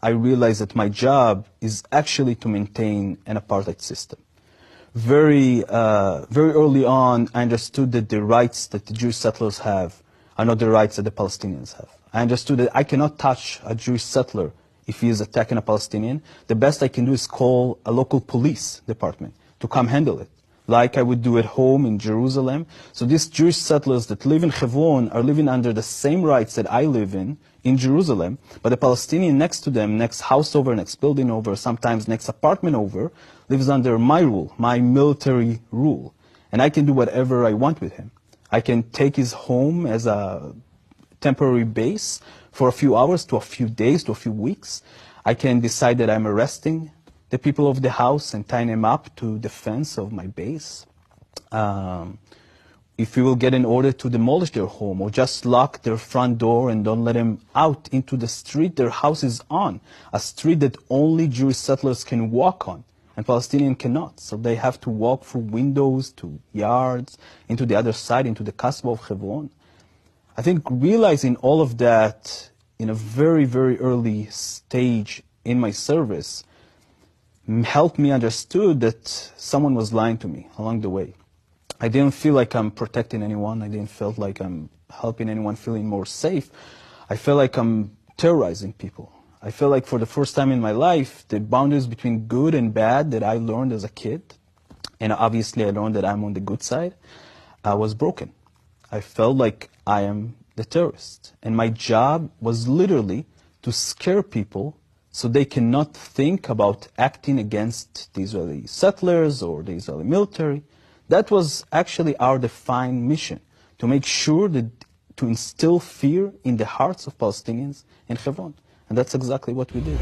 I realized that my job is actually to maintain an apartheid system. Very early on, I understood that the rights that the Jewish settlers have are not the rights that the Palestinians have. I understood that I cannot touch a Jewish settler if he is attacking a Palestinian. The best I can do is call a local police department to come handle it, like I would do at home in Jerusalem. So these Jewish settlers that live in Hebron are living under the same rights that I live in Jerusalem, but the Palestinian next to them, next house over, next building over, sometimes next apartment over, lives under my rule, my military rule. And I can do whatever I want with him. I can take his home as a temporary base for a few hours to a few days to a few weeks. I can decide that I'm arresting the people of the house and tying them up to the fence of my base. If we will get an order to demolish their home or just lock their front door and don't let them out into the street their house is on, a street that only Jewish settlers can walk on and Palestinians cannot. So they have to walk through windows to yards, into the other side, into the Kasbah of Hebron. I think realizing all of that in a very, very early stage in my service helped me understood that someone was lying to me along the way. I didn't feel like I'm protecting anyone. I didn't feel like I'm helping anyone feeling more safe. I felt like I'm terrorizing people. I feel like for the first time in my life, the boundaries between good and bad that I learned as a kid, and obviously I learned that I'm on the good side, was broken. I felt like I am the terrorist. And my job was literally to scare people so they cannot think about acting against the Israeli settlers or the Israeli military. That was actually our defined mission, to make sure that to instill fear in the hearts of Palestinians in Hebron. And that's exactly what we did.